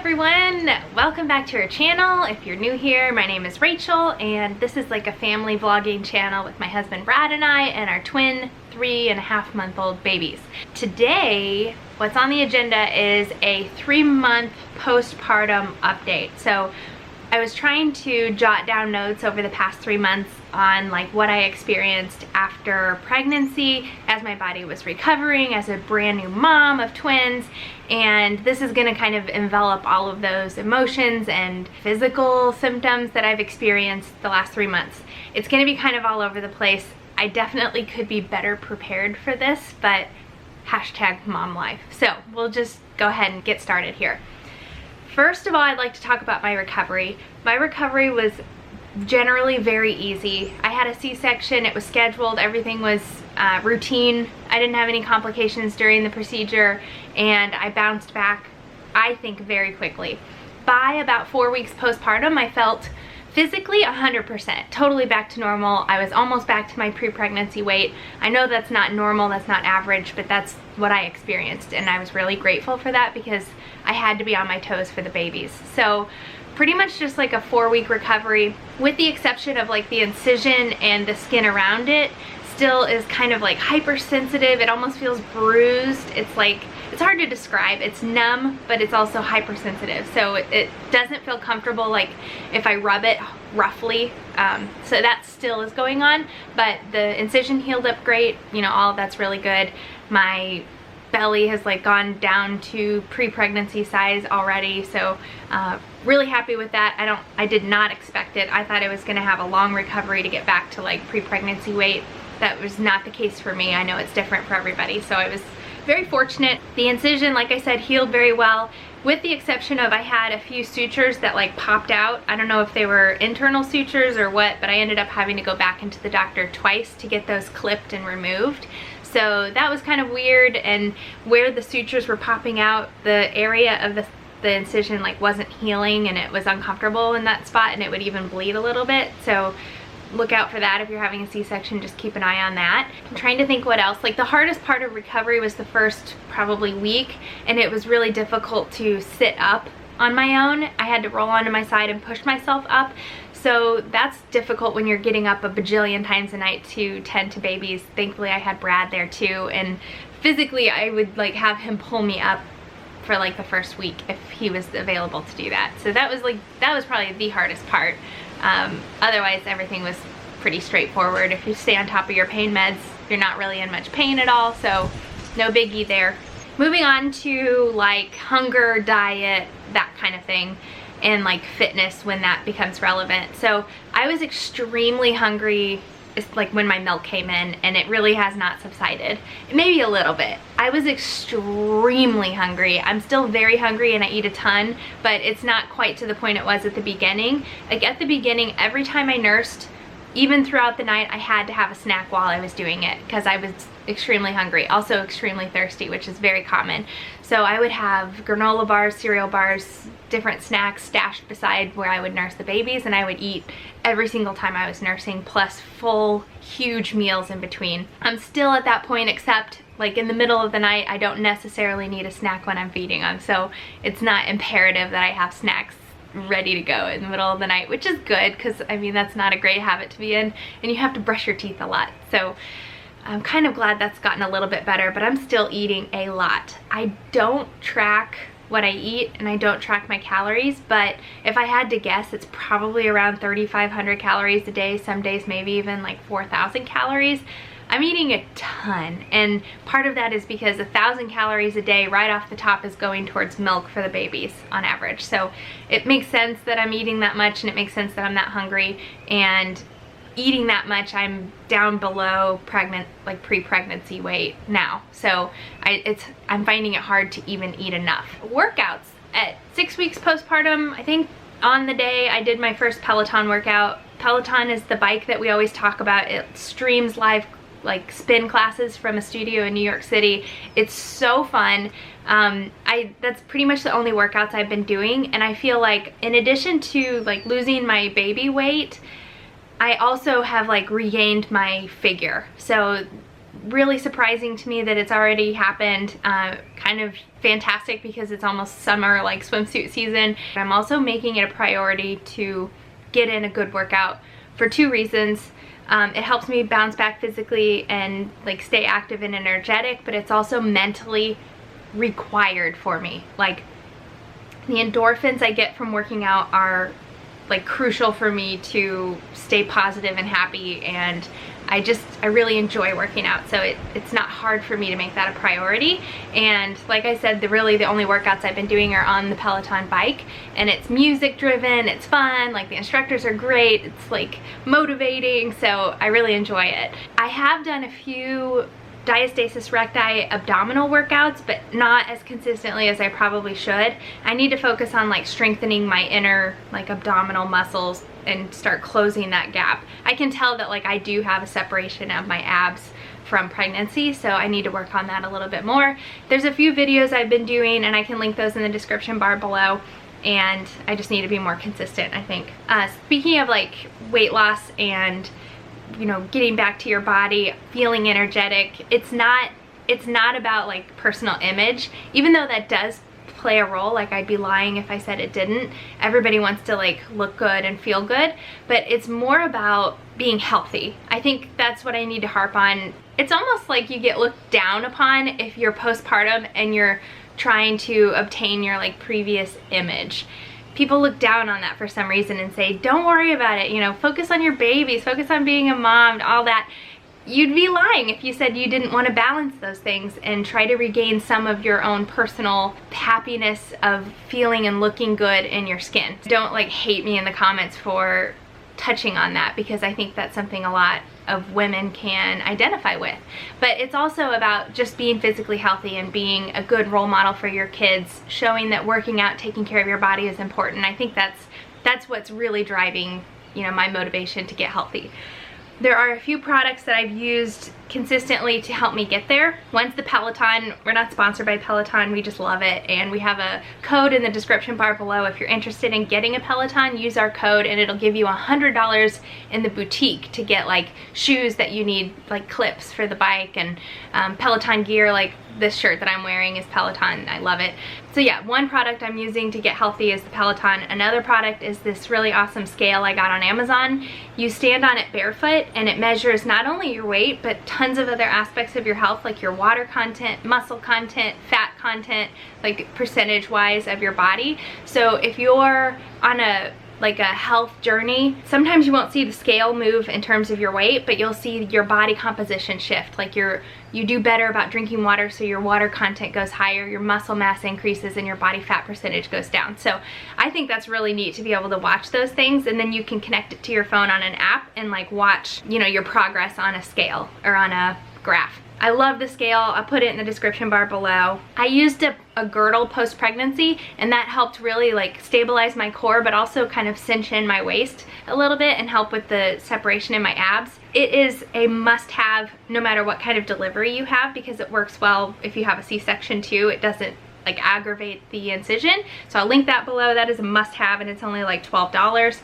everyone, welcome back to our channel. If you're new here, my name is Rachel and this is like a family vlogging channel with my husband Brad and I and our twin 3.5-month-old babies. Today, what's on the agenda is a 3-month postpartum update. So I was trying to jot down notes over the past 3 months on like what I experienced after pregnancy, as my body was recovering, as a brand new mom of twins, and this is gonna kind of envelop all of those emotions and physical symptoms that I've experienced the last 3 months. It's gonna be kind of all over the place. I definitely could be better prepared for this, but hashtag mom life. So we'll just go ahead and get started here. First of all, I'd like to talk about my recovery. My recovery was generally very easy. I had a C-section, it was scheduled, everything was routine. I didn't have any complications during the procedure, and I bounced back, I think, very quickly. By about 4 weeks postpartum, I felt physically 100%, totally back to normal. I was almost back to my pre-pregnancy weight. I know that's not normal, that's not average, but that's what I experienced, and I was really grateful for that because I had to be on my toes for the babies. So pretty much just like a 4-week recovery, with the exception of like the incision and the skin around it still is kind of like hypersensitive. It almost feels bruised. It's like, it's hard to describe. It's numb, but it's also hypersensitive. So it doesn't feel comfortable like if I rub it roughly. So that still is going on, but the incision healed up great. You know, all of that's really good. My belly has like gone down to pre-pregnancy size already, so really happy with that. I did not expect it. I thought I was gonna have a long recovery to get back to like pre-pregnancy weight. That was not the case for me. I know it's different for everybody, so I was very fortunate. The incision, like I said, healed very well, with the exception of I had a few sutures that like popped out. I don't know if they were internal sutures or what, but I ended up having to go back into the doctor twice to get those clipped and removed. So that was kind of weird, and where the sutures were popping out, the area of the incision like wasn't healing, and it was uncomfortable in that spot, and it would even bleed a little bit. So look out for that if you're having a C-section. Just keep an eye on that. I'm trying to think what else. Like the hardest part of recovery was the first probably week, and it was really difficult to sit up on my own. I had to roll onto my side and push myself up. So that's difficult when you're getting up a bajillion times a night to tend to babies. Thankfully I had Brad there too, and physically I would like have him pull me up for like the first week if he was available to do that. So that was probably the hardest part. Otherwise everything was pretty straightforward. If you stay on top of your pain meds, you're not really in much pain at all, so no biggie there. Moving on to like hunger, diet, that kind of thing, and like fitness when that becomes relevant. So I was extremely hungry. It's like when my milk came in, and it really has not subsided. Maybe a little bit. I was extremely hungry. I'm still very hungry and I eat a ton, but it's not quite to the point it was at the beginning. Like at the beginning, every time I nursed, even throughout the night, I had to have a snack while I was doing it because I was extremely hungry, also extremely thirsty, which is very common. So I would have granola bars, cereal bars, different snacks stashed beside where I would nurse the babies, and I would eat every single time I was nursing, plus full huge meals in between. I'm still at that point, except like in the middle of the night, I don't necessarily need a snack when I'm feeding them, so it's not imperative that I have snacks ready to go in the middle of the night, which is good because I mean that's not a great habit to be in, and you have to brush your teeth a lot. So I'm kind of glad that's gotten a little bit better, but I'm still eating a lot. I don't track what I eat and I don't track my calories, but if I had to guess, it's probably around 3,500 calories a day, some days maybe even like 4,000 calories. I'm eating a ton, and part of that is because 1,000 calories a day right off the top is going towards milk for the babies on average. So it makes sense that I'm eating that much, and it makes sense that I'm that hungry, and eating that much, I'm down below pre-pregnancy weight now. So I'm finding it hard to even eat enough. Workouts at 6 weeks postpartum, I think on the day I did my first Peloton workout. Peloton is the bike that we always talk about. It streams live like spin classes from a studio in New York City. It's so fun. That's pretty much the only workouts I've been doing, and I feel like in addition to like losing my baby weight, I also have like regained my figure. So really surprising to me that it's already happened. Kind of fantastic because it's almost summer, like swimsuit season. I'm also making it a priority to get in a good workout for 2 reasons. It helps me bounce back physically and like stay active and energetic, but it's also mentally required for me. Like, the endorphins I get from working out are like crucial for me to stay positive and happy, and I really enjoy working out, so it's not hard for me to make that a priority. And like I said, the only workouts I've been doing are on the Peloton bike, and it's music driven, it's fun, like the instructors are great, it's like motivating, so I really enjoy it. I have done a few diastasis recti abdominal workouts, but not as consistently as I probably should. I need to focus on like strengthening my inner like abdominal muscles and start closing that gap. I can tell that like I do have a separation of my abs from pregnancy, so I need to work on that a little bit more. There's a few videos I've been doing, and I can link those in the description bar below, and I just need to be more consistent, I think. Speaking of like weight loss and, you know, getting back to your body, feeling energetic, it's not about like personal image, even though that does play a role. Like, I'd be lying if I said it didn't. Everybody wants to like look good and feel good, but it's more about being healthy. I think that's what I need to harp on. It's almost like you get looked down upon if you're postpartum and you're trying to obtain your like previous image. People look down on that for some reason and say, don't worry about it, you know, focus on your babies, focus on being a mom, all that. You'd be lying if you said you didn't want to balance those things and try to regain some of your own personal happiness of feeling and looking good in your skin. Don't like hate me in the comments for touching on that, because I think that's something a lot of women can identify with. But it's also about just being physically healthy and being a good role model for your kids, showing that working out, taking care of your body is important. I think that's what's really driving, you know, my motivation to get healthy. There are a few products that I've used consistently to help me get there. One's the Peloton. We're not sponsored by Peloton, we just love it, and we have a code in the description bar below. If you're interested in getting a Peloton, use our code and it'll give you $100 in the boutique to get like shoes that you need, like clips for the bike, and Peloton gear. Like this shirt that I'm wearing is Peloton, I love it. So yeah, one product I'm using to get healthy is the Peloton. Another product is this really awesome scale I got on Amazon. You stand on it barefoot and it measures not only your weight, but tons of other aspects of your health, like your water content, muscle content, fat content, like percentage wise of your body. So if you're on a health journey, sometimes you won't see the scale move in terms of your weight, but you'll see your body composition shift. Like you do better about drinking water, so your water content goes higher, your muscle mass increases, and your body fat percentage goes down. So I think that's really neat to be able to watch those things, and then you can connect it to your phone on an app and like watch, you know, your progress on a scale or on a graph. I love the scale. I'll put it in the description bar below. I used a girdle post-pregnancy, and that helped really like stabilize my core, but also kind of cinch in my waist a little bit and help with the separation in my abs. It is a must-have no matter what kind of delivery you have, because it works well if you have a C-section too. It doesn't like aggravate the incision. So I'll link that below. That is a must-have, and it's only like $12.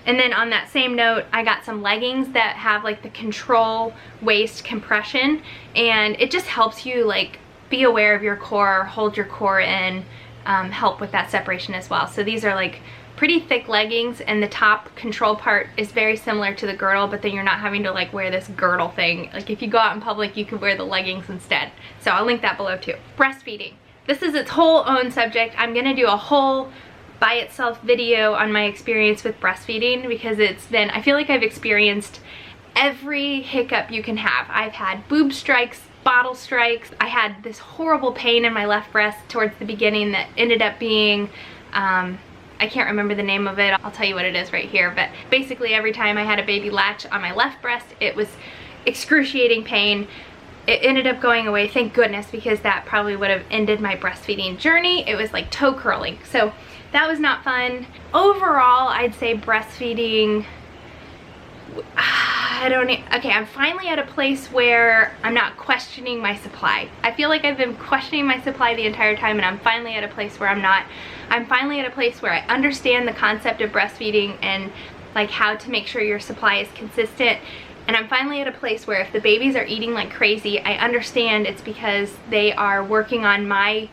And then on that same note, I got some leggings that have like the control waist compression, and it just helps you like be aware of your core, hold your core in, help with that separation as well. So these are like pretty thick leggings, and the top control part is very similar to the girdle, but then you're not having to like wear this girdle thing. Like if you go out in public, you could wear the leggings instead. So I'll link that below too. Breastfeeding. This is its whole own subject. I'm gonna do a whole by itself video on my experience with breastfeeding, because I feel like I've experienced every hiccup you can have. I've had boob strikes, bottle strikes. I had this horrible pain in my left breast towards the beginning that ended up being, I can't remember the name of it. I'll tell you what it is right here, but basically every time I had a baby latch on my left breast, it was excruciating pain. It ended up going away, thank goodness, because that probably would have ended my breastfeeding journey. It was like toe curling. So that was not fun. Overall, I'd say breastfeeding, okay, I'm finally at a place where I'm not questioning my supply. I feel like I've been questioning my supply the entire time, and I'm finally at a place where I'm not. I'm finally at a place where I understand the concept of breastfeeding and like how to make sure your supply is consistent. And I'm finally at a place where if the babies are eating like crazy, I understand it's because they are working on my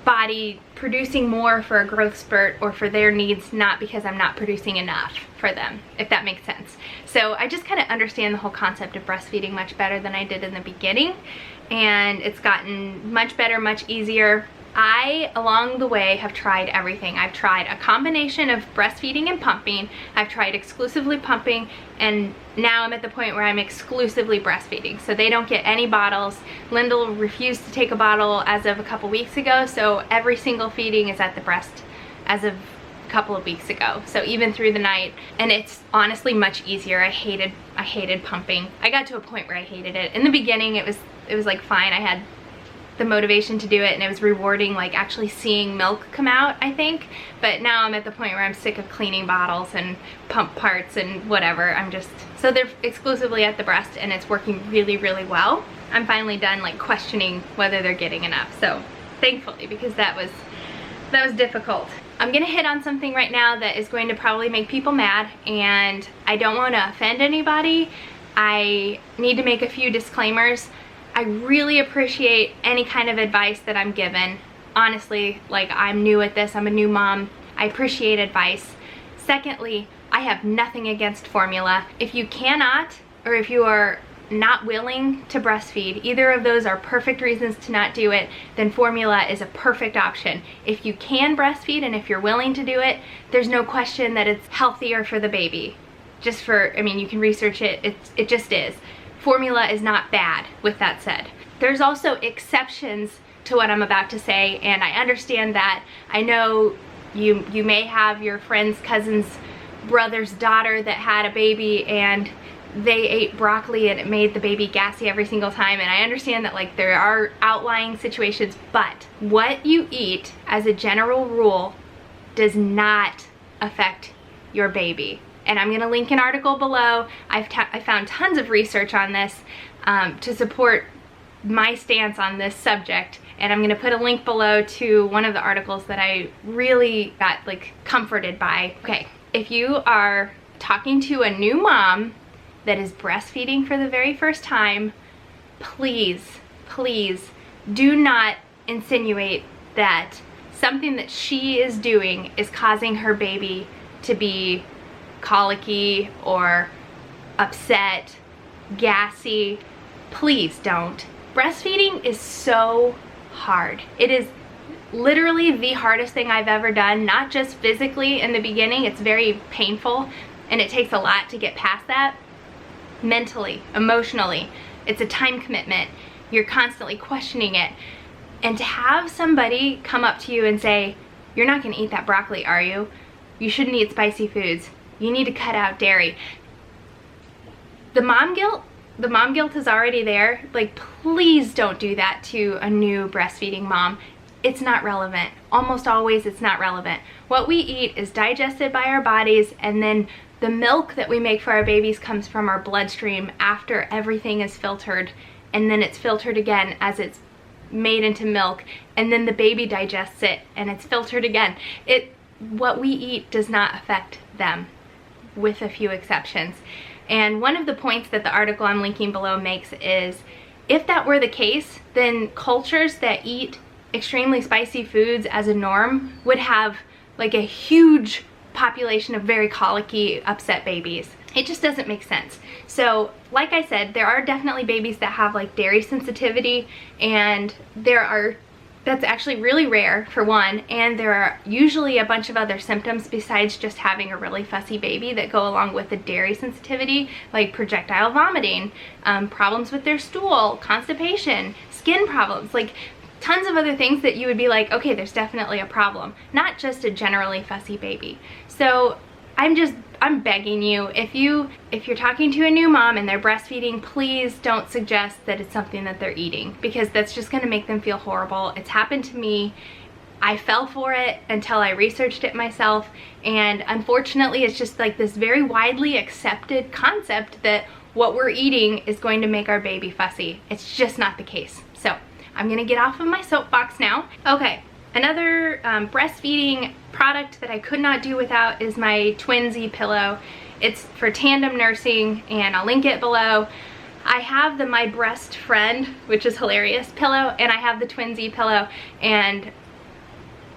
body producing more for a growth spurt or for their needs, not because I'm not producing enough for them, if that makes sense. So I just kind of understand the whole concept of breastfeeding much better than I did in the beginning, and it's gotten much better, much easier. I, along the way, have tried everything. I've tried a combination of breastfeeding and pumping. I've tried exclusively pumping, and now I'm at the point where I'm exclusively breastfeeding. So they don't get any bottles. Lyndall refused to take a bottle as of a couple weeks ago, so every single feeding is at the breast as of a couple of weeks ago. So even through the night, and it's honestly much easier. I hated pumping. I got to a point where I hated it. In the beginning, it was like fine. I had the motivation to do it, and it was rewarding, like actually seeing milk come out, I think. But now I'm at the point where I'm sick of cleaning bottles and pump parts and whatever. So they're exclusively at the breast, and it's working really, really well. I'm finally done like questioning whether they're getting enough. So thankfully, because that was difficult. I'm gonna hit on something right now that is going to probably make people mad, and I don't want to offend anybody. I need to make a few disclaimers. I really appreciate any kind of advice that I'm given. Honestly, like, I'm new at this, I'm a new mom. I appreciate advice. Secondly, I have nothing against formula. If you cannot, or if you are not willing to breastfeed, either of those are perfect reasons to not do it, then formula is a perfect option. If you can breastfeed and if you're willing to do it, there's no question that it's healthier for the baby. I mean, you can research it, it just is. Formula is not bad, with that said. There's also exceptions to what I'm about to say, and I understand that. I know you may have your friend's cousin's brother's daughter that had a baby and they ate broccoli and it made the baby gassy every single time, and I understand that like there are outlying situations, but what you eat as a general rule does not affect your baby. And I'm gonna link an article below. I found tons of research on this to support my stance on this subject, and I'm gonna put a link below to one of the articles that I really got like comforted by. Okay, if you are talking to a new mom that is breastfeeding for the very first time, please do not insinuate that something that she is doing is causing her baby to be colicky or upset, gassy. Please don't. Breastfeeding is so hard. It is literally the hardest thing I've ever done, not just physically in the beginning. It's very painful and it takes a lot to get past that. Mentally, emotionally, it's a time commitment. You're constantly questioning it. And to have somebody come up to you and say, "You're not gonna eat that broccoli, are you? You shouldn't eat spicy foods. You need to cut out dairy." The mom guilt is already there. Like, please don't do that to a new breastfeeding mom. It's not relevant. Almost always it's not relevant. What we eat is digested by our bodies, and then the milk that we make for our babies comes from our bloodstream after everything is filtered, and then it's filtered again as it's made into milk, and then the baby digests it and it's filtered again. What we eat does not affect them, with a few exceptions. And one of the points that the article I'm linking below makes is, if that were the case, then cultures that eat extremely spicy foods as a norm would have like a huge population of very colicky, upset babies. It just doesn't make sense. So like I said, there are definitely babies that have like dairy sensitivity, and that's actually really rare, for one, and there are usually a bunch of other symptoms besides just having a really fussy baby that go along with the dairy sensitivity, like projectile vomiting, problems with their stool, constipation, skin problems, like tons of other things that you would be like, okay, there's definitely a problem, not just a generally fussy baby. So I'm begging you, if you're talking to a new mom and they're breastfeeding, please don't suggest that it's something that they're eating, because that's just gonna make them feel horrible. It's happened to me. I fell for it until I researched it myself, and unfortunately it's just like this very widely accepted concept that what we're eating is going to make our baby fussy. It's just not the case. So I'm gonna get off of my soapbox now. Okay, another breastfeeding product that I could not do without is my Twinsy pillow. It's for tandem nursing, and I'll link it below. I have the My Breast Friend, which is hilarious, pillow, and I have the Twinsy pillow, and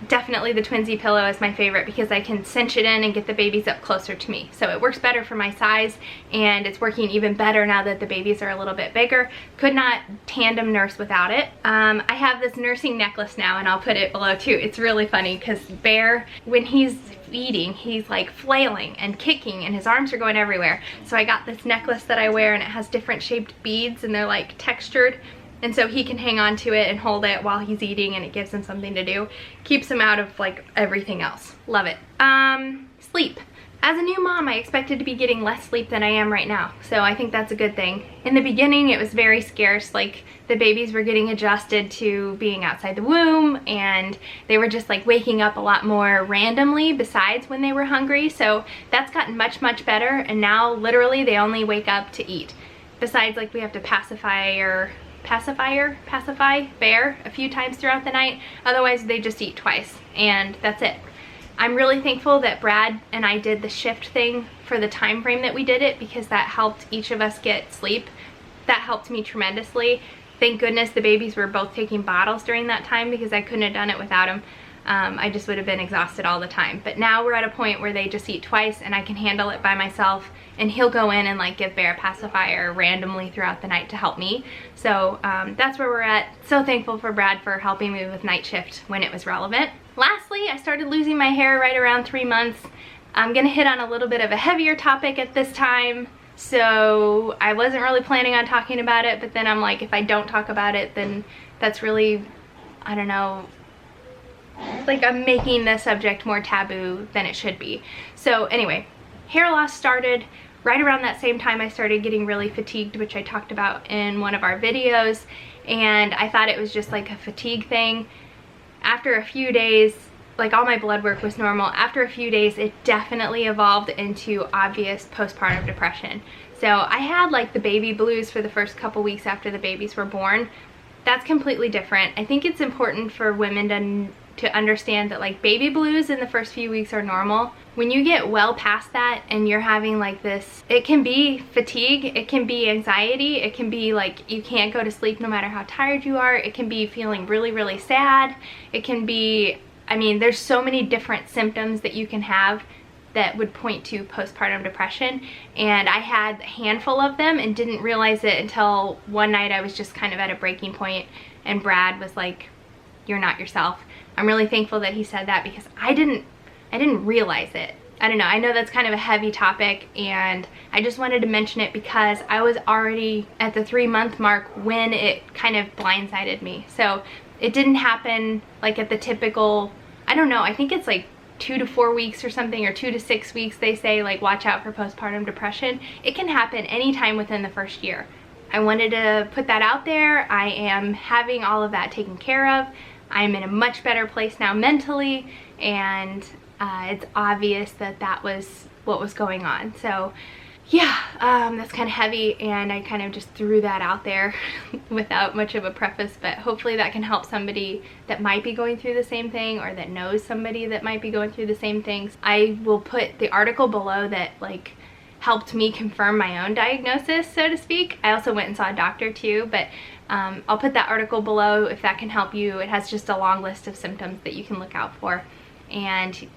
definitely the Twinsy pillow is my favorite because I can cinch it in and get the babies up closer to me. So it works better for my size, and it's working even better now that the babies are a little bit bigger. Could not tandem nurse without it. I have this nursing necklace now, and I'll put it below too. It's really funny because Bear, when he's eating, he's like flailing and kicking and his arms are going everywhere. So I got this necklace that I wear, and it has different shaped beads, and they're like textured. And so he can hang on to it and hold it while he's eating, and it gives him something to do. Keeps him out of like everything else. Love it. Sleep. As a new mom, I expected to be getting less sleep than I am right now. So I think that's a good thing. In the beginning, it was very scarce. Like the babies were getting adjusted to being outside the womb, and they were just like waking up a lot more randomly besides when they were hungry. So that's gotten much, much better. And now literally they only wake up to eat. Besides, like, we have to pacify Bear a few times throughout the night. Otherwise they just eat twice, and that's it. I'm really thankful that Brad and I did the shift thing for the time frame that we did it, because that helped each of us get sleep. That helped me tremendously. Thank goodness the babies were both taking bottles during that time, because I couldn't have done it without them. I just would have been exhausted all the time. But now we're at a point where they just eat twice, and I can handle it by myself, and he'll go in and like give Bear a pacifier randomly throughout the night to help me. So that's where we're at. So thankful for Brad for helping me with night shift when it was relevant. Lastly, I started losing my hair right around 3 months. I'm gonna hit on a little bit of a heavier topic at this time. So I wasn't really planning on talking about it, but then I'm like, if I don't talk about it, then that's really, I don't know, like I'm making the subject more taboo than it should be. So anyway, hair loss started right around that same time I started getting really fatigued, which I talked about in one of our videos, and I thought it was just like a fatigue thing. After a few days, like all my blood work was normal. After a few days, it definitely evolved into obvious postpartum depression. So I had like the baby blues for the first couple weeks after the babies were born. That's completely different. I think it's important for women to understand that like baby blues in the first few weeks are normal. When you get well past that and you're having like this, it can be fatigue, it can be anxiety, it can be like you can't go to sleep no matter how tired you are, it can be feeling really, really sad, it can be, I mean, there's so many different symptoms that you can have that would point to postpartum depression, and I had a handful of them and didn't realize it until one night I was just kind of at a breaking point, and Brad was like, "You're not yourself." I'm really thankful that he said that, because I didn't realize it. I don't know, I know that's kind of a heavy topic, and I just wanted to mention it because I was already at the 3-month mark when it kind of blindsided me. So it didn't happen like at the typical, I don't know, I think it's like 2 to 4 weeks or something, or 2 to 6 weeks. They say like watch out for postpartum depression. It can happen anytime within the first year. I wanted to put that out there. I am having all of that taken care of. I'm in a much better place now mentally, and it's obvious that that was what was going on. So yeah, that's kind of heavy, and I kind of just threw that out there without much of a preface, but hopefully that can help somebody that might be going through the same thing, or that knows somebody that might be going through the same things. I will put the article below that like helped me confirm my own diagnosis, so to speak. I also went and saw a doctor too, but I'll put that article below if that can help you. It has just a long list of symptoms that you can look out for. And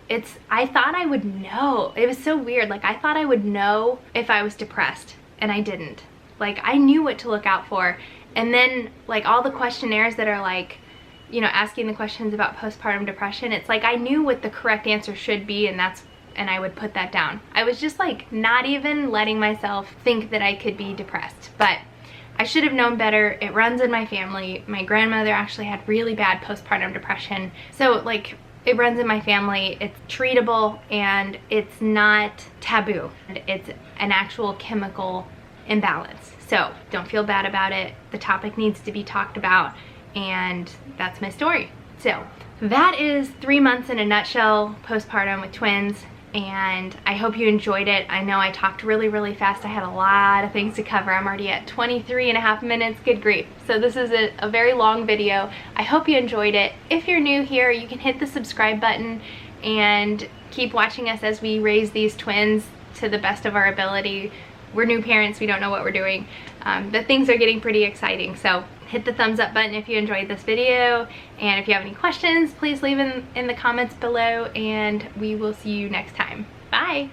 I thought I would know. It was so weird. Like I thought I would know if I was depressed, and I didn't. Like I knew what to look out for. And then like all the questionnaires that are like, you know, asking the questions about postpartum depression, it's like I knew what the correct answer should be, and I would put that down. I was just like not even letting myself think that I could be depressed. But I should have known better. It runs in my family. My grandmother actually had really bad postpartum depression. So like it runs in my family. It's treatable, and it's not taboo. It's an actual chemical imbalance. So don't feel bad about it. The topic needs to be talked about, and that's my story. So that is 3 months in a nutshell, postpartum with twins. And I hope you enjoyed it. I know I talked really, really fast. I had a lot of things to cover. I'm already at 23.5 minutes, good grief. So this is a very long video. I hope you enjoyed it. If you're new here, you can hit the subscribe button and keep watching us as we raise these twins. to the best of our ability. We're new parents, we don't know what we're doing, but things are getting pretty exciting. So hit the thumbs up button if you enjoyed this video, and if you have any questions, please leave in the comments below, and we will see you next time. Bye.